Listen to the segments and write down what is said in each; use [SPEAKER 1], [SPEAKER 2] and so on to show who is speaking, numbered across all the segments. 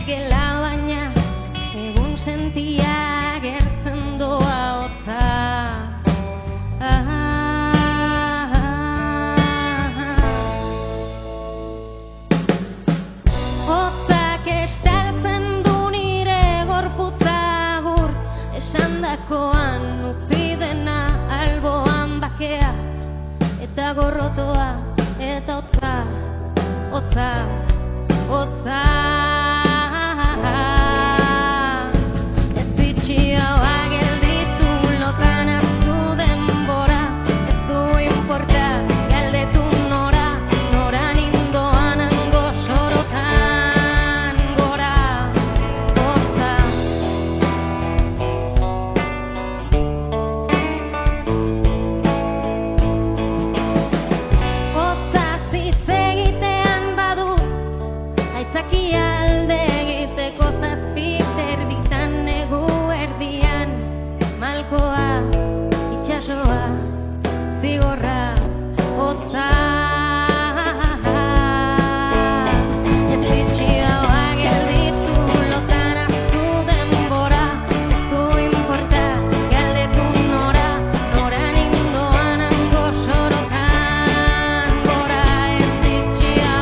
[SPEAKER 1] gela baina egun sentia gertzen doa hotza. Hotzak estaltzen du nire gorputza agur, esandakoan utzi dena alboan bakea, eta gorrotoa eta hotza, hotza, hotza. Ez itxia gelditu lotan hartu denbora, ez du inporta galdetu nora, nora nindoan hango sorotan gora, hotza. Hotza hitz egitean badu aitzaki alde egiteko zazpik erditan negu erdian, malkoa, itxasoa, zigorra, hotza. Ez itxia gelditu lotan hartu denbora, ez du inporta galdetu nora, nora nindoan hango sorotan gora. Ez itxia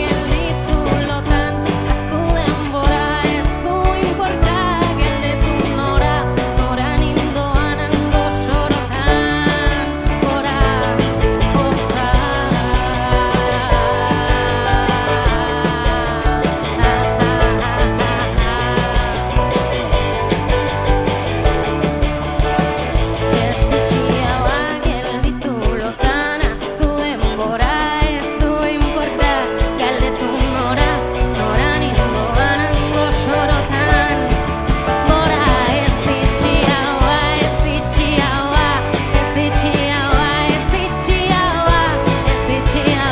[SPEAKER 1] gelditu lotan hartu denbora, ez du inporta galdetu nora, nora nindoan hango sorotan gora, hotza. Ez itxia gelditu lotan hartu denbora, ez du inporta galdetu nora, nora nindoan hango sorotan gora. Ez itxia, ez itxia, ez itxia, ez itxia, ez itxia.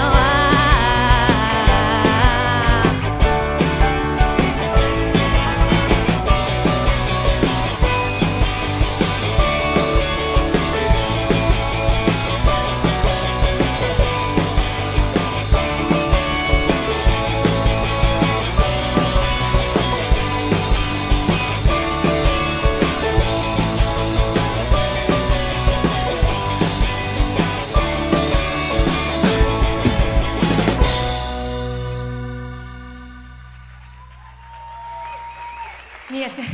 [SPEAKER 1] Ni esker.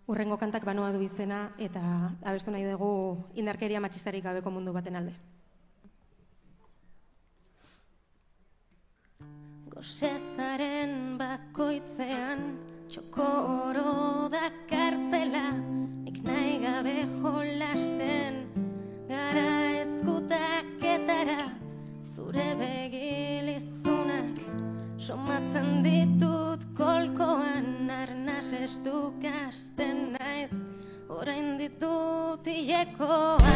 [SPEAKER 2] Urrengo kantak Banoa du izena eta abestu nahi dugu indarkeria matxistarik gabeko mundu baten alde.
[SPEAKER 1] Gozezaren bakoitzean txoko oro da kartzela, nik nahi gabe jolasten gara ezkutaketara, zure begilizunak somatzen ditut kolkoan, arnaz estukasten naiz, orain ditut hilekoa.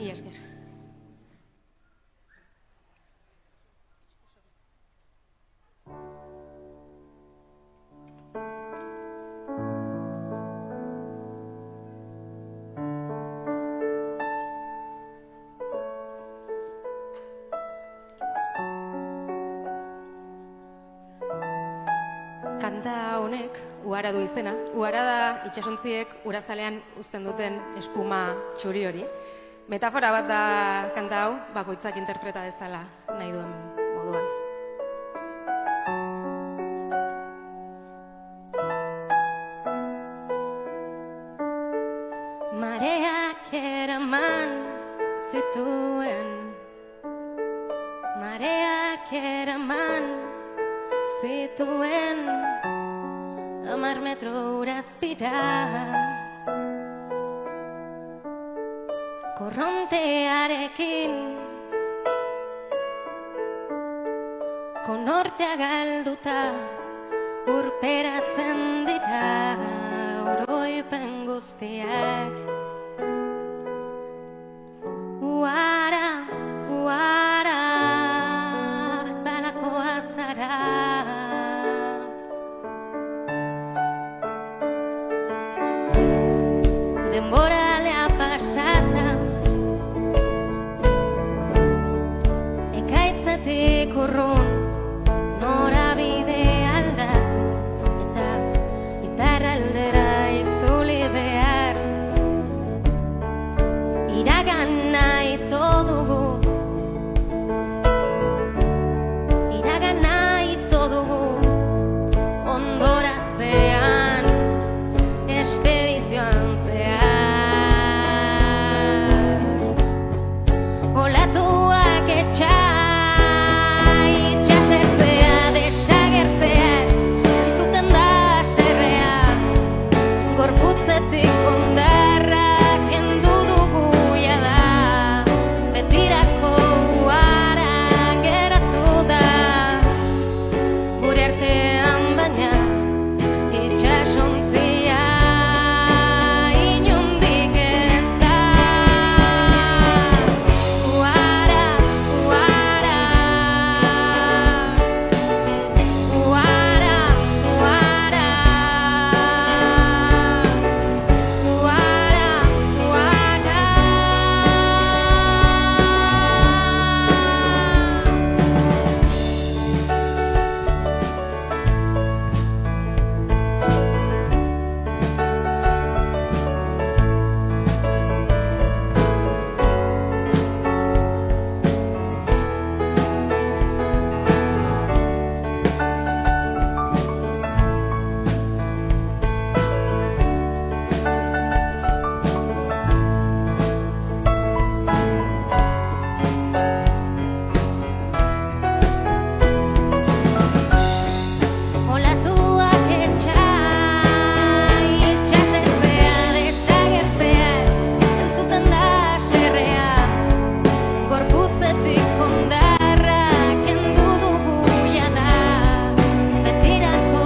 [SPEAKER 2] Mila esker. Kanta honek Uhara du izena. Uhara da itsasontziek urazalean uzten duten espuma txuri hori. Metafora bat da kanta hau, bakoitzak interpreta dezala nahi duen moduan.
[SPEAKER 1] Mareak eraman zituen, mareak eraman zituen, 10 metro urazpira, korrontearekin konortea galduta urperatzen dira oroipen guztiak. Uara, uara, bezalakoa zara. Denboralea pasata, ekaitzetik urrun, norabide aldatu, eta iparraldera itzuli behar. Iragana ito dugu, iragana ito dugu, ondoratzean, espedizioan zehar. Olatuak etxai, itxasertzea, desagertzea, entzuten da serrea, gorputzetik ondarra kendu dugu jada, betirako uara geratu da, gure artean baina itxasontzia inondik ez da. Uara, uara, uara, uara, uara, olatuak etxai, itxasertzea, desagertzea, entzuten da serrea, gorputzetik ondarra kendu dugu jada, betirako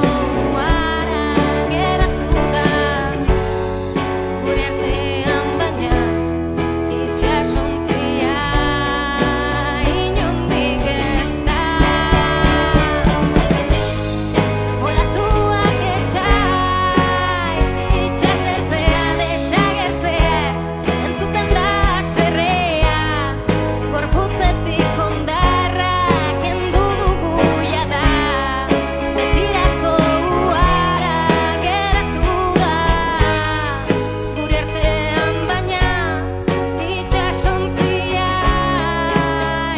[SPEAKER 1] uara geratu da, gure artean baina itxasontzia inondik ez da. Olatuak etxai, itxasertzea, desagertzea, entzuten da serrea, gorputzetik ondarra kendu dugu jada, betirako uara geratu da, gure artean baina itxasontzia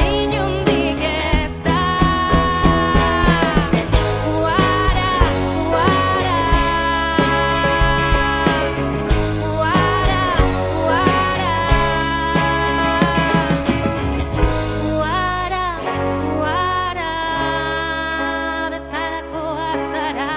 [SPEAKER 1] inondik ez da. Uara, uara, uara, uara, uara, bezalakoa zara.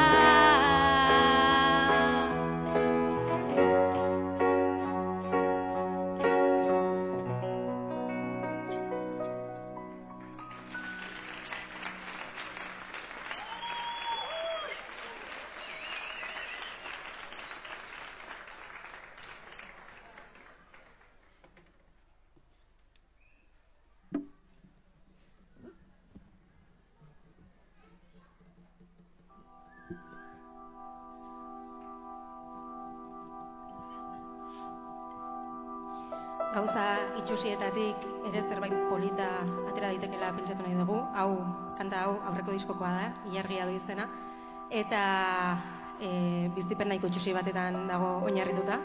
[SPEAKER 2] Gauza itxusietatik ere zerbait polita atera daitekela pentsatu nahi dugu. Hau, kanta hau aurreko diskokoa da, Ilargia du izena, eta bizipen nahiko itxusi batetan dago oinarrituta,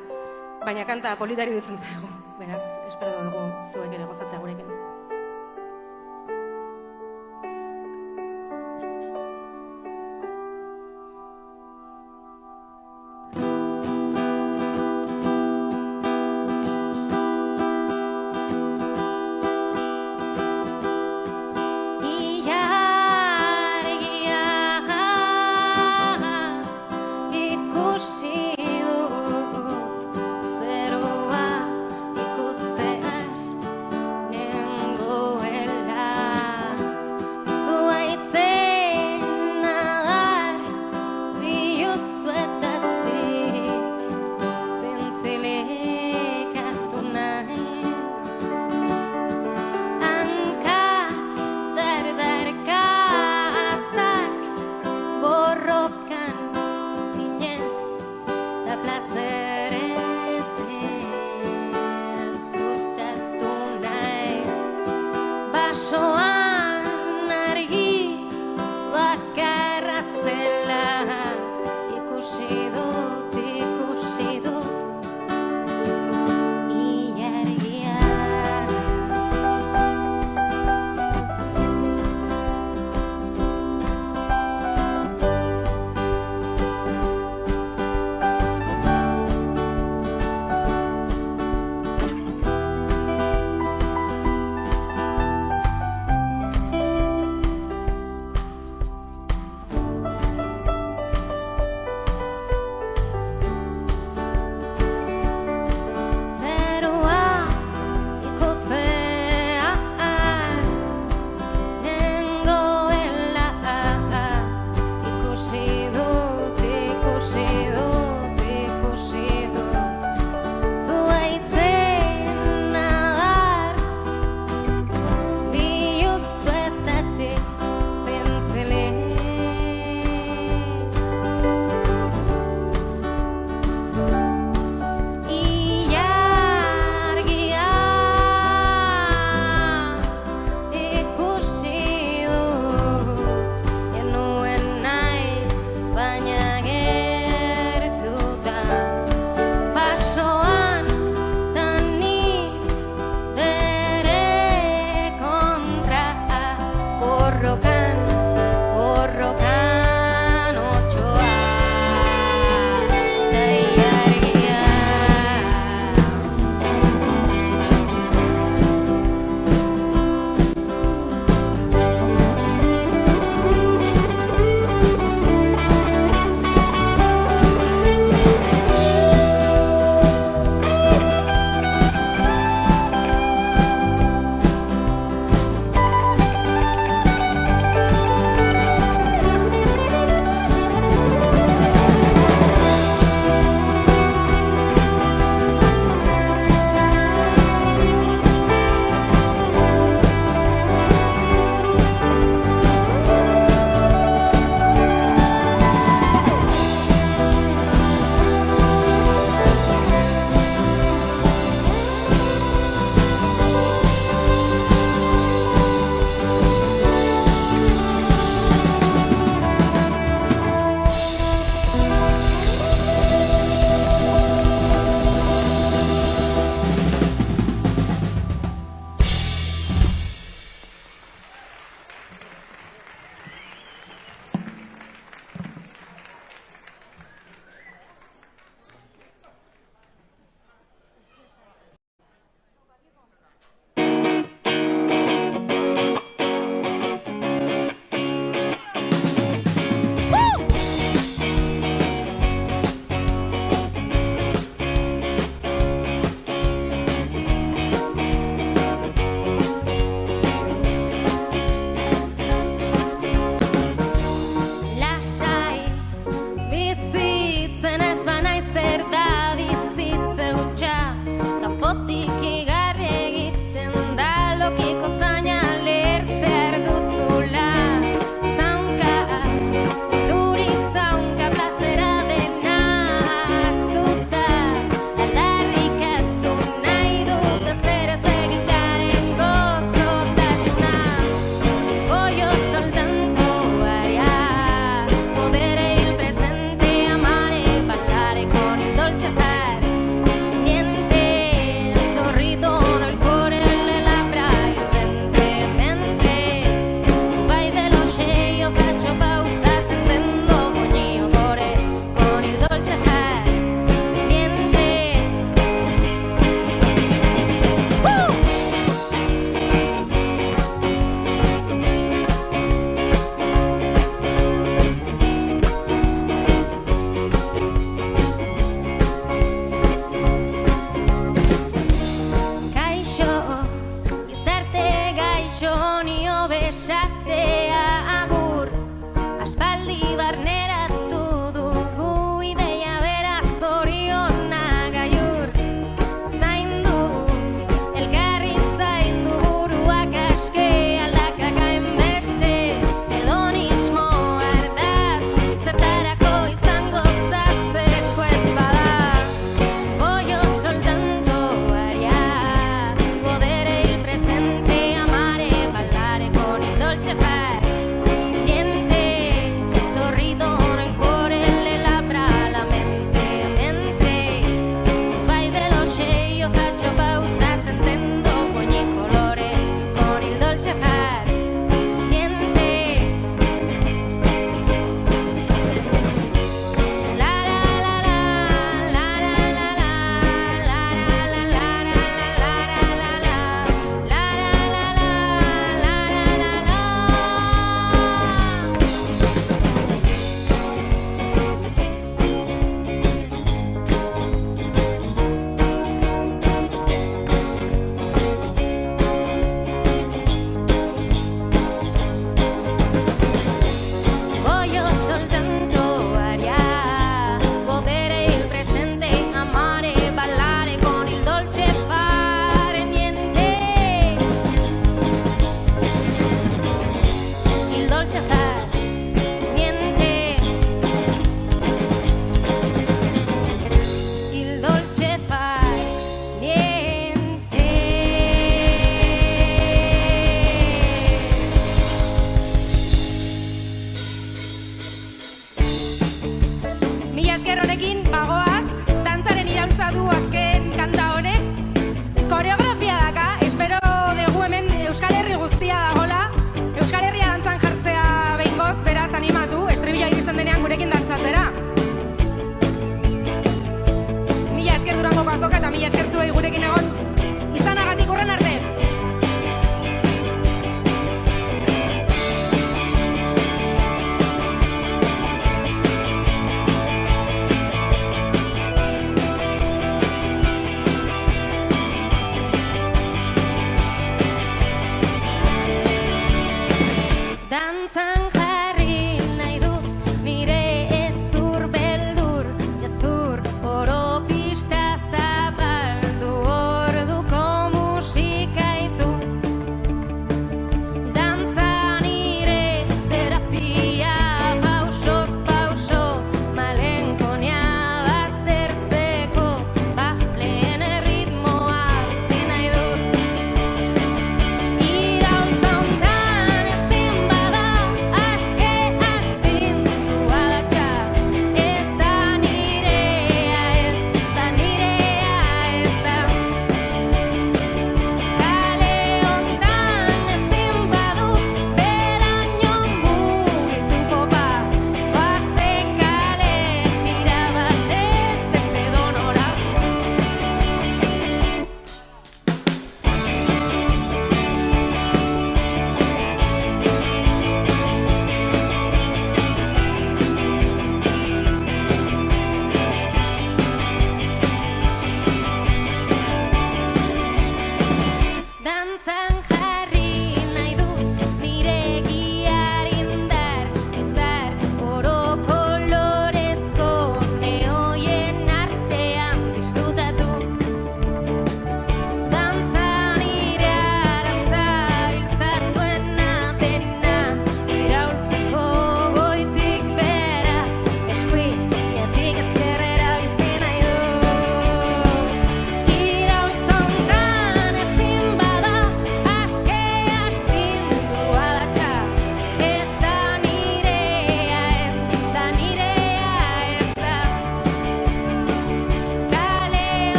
[SPEAKER 2] baina kanta politari dutzen zaigu, beraz, espero dugu